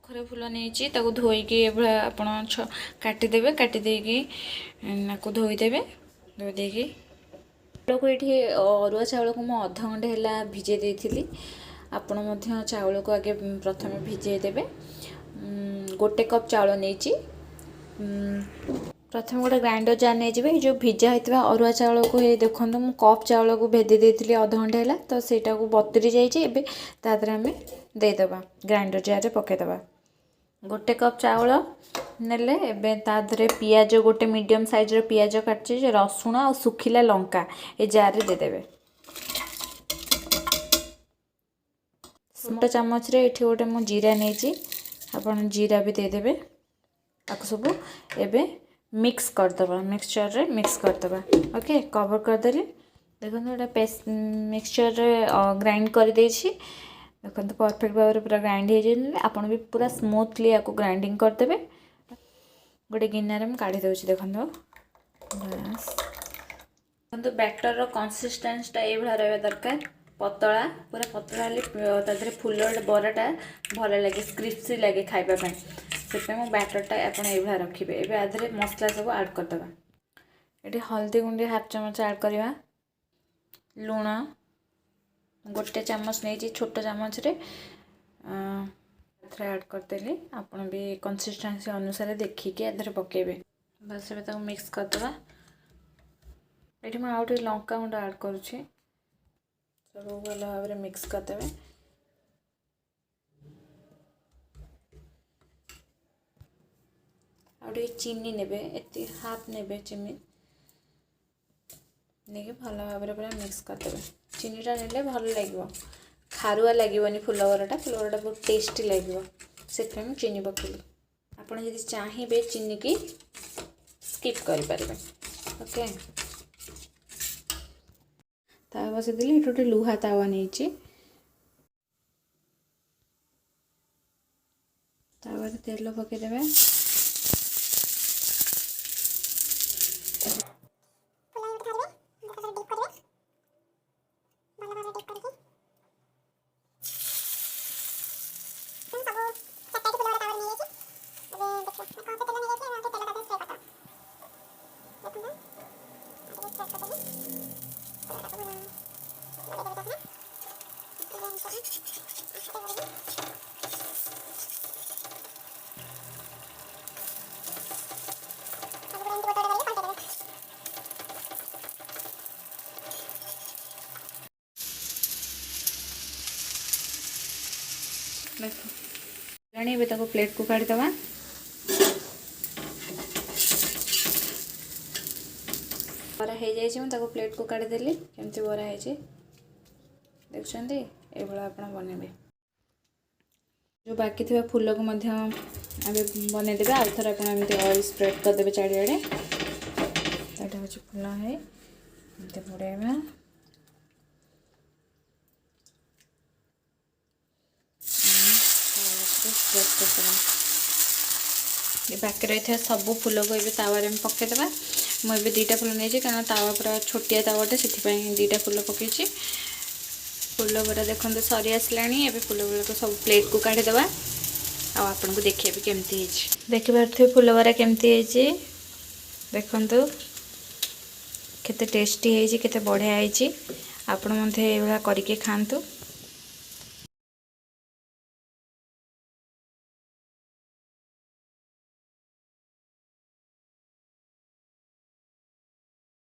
खरे full नहीं धोईकी आप काटिदेवे काटिदेकी धोईदेवे धोईदेकी चाउल को ये अरुआ चाउल को मुझे अध घंटे है भिजे देती आपण चाउल को आगे प्रथम भिजे देवे गोटे कप चाउल नहीं प्रथम गोटे ग्राइंडर जार नहीं जो भिजा होता अरुआ चाउल को ये देखो मुझे कप चाउल को भेदे देती अध घंटे है तो सहीटा को बतुरी जाइए तादर आम देदेबा ग्राइंडर जार पकईदबा गोटे कप चाउल नेले एबे तादरे पियाज गोटे मीडियम साइज रो पियाज काटचे रसुण और सुखिला लंका ये जार रे देदेबे छोटे चामच रे एठी गोटे मु जीरा नहीं आपन जीरा भी देदेबे आपको सब एबे मिक्स करदबा मिक्सचर रे मिक्स करदबा ओके कवर करदेली देखो एटा पेस्ट मिक्सचर रे ग्राइंड कर देछि देखो परफेक्ट भाव पूरा ग्राइंड हो जाए आपन भी पूरा स्मूथली या ग्राइंडिंग करदेबे गोटे गिनारे मुझे काढ़ी दूसरी देखो बस देखो बैटर रो कंसिस्टेंसटा ये रहा दरकार पतला पूरा पतला हेल्ले फुल बराटा भल लगे क्रिस्पी लगे खाइबापी से मो बैटरटा आप रखिए एवं आधे मसला सब ऐड करदे ये हल्दी गुंडी हाफ चामच ऐड करवा लुण गोटे चामच नहीं छोट चामच रे ऐड करदेली आपन भी कंसिस्टेंसी अनुसार देखिए आधे पकेबे बस ए मिक्स करदे ये मुझे आउटे लंका गुंड ऐड करुँची सब भल भाव में मिक्स करदे आउटे चीनी नेबे एति हाफ नेबे चीनी नहीं भल भाव में पूरा मिक्स करदे चीनीटा नेले भल लगे खारुआ लगे फुल बराटा बहुत टेस्टी लगे से चीनी पकेली आपड़ जब चाहिए चीनी की स्किप करें ओके तावा बसईदेली ये गोटे लुहा तावा नहीं तावा तेल पकईदे देखो प्लेट को काढ़ीदवा बरा हो जाए प्लेट को काढ़ीदेली केमती बरा हो देखुं ये आप बनइबे जो बाकी थी फूल को बनईदे आउ थे आप ऑयल स्प्रेड करदे चारिआडे यहाँ हूँ फूल है एमती बुड़ेबा बाकी रही है सब फूल को ये तावा में पकईदे मुझे दीटा फूल नहीं कारण तावा पूरा छोटिया तावाटे से दीटा फूल पकई फूल बरा देखते सरी आसला फूल बरा को सब प्लेट को काढ़ीदे आपन को देखिए भी केमती देखि पारे फूल बरा केमती देखु केते टेस्टी है केते बढ़िया है आपण मध्य ये करके खातु।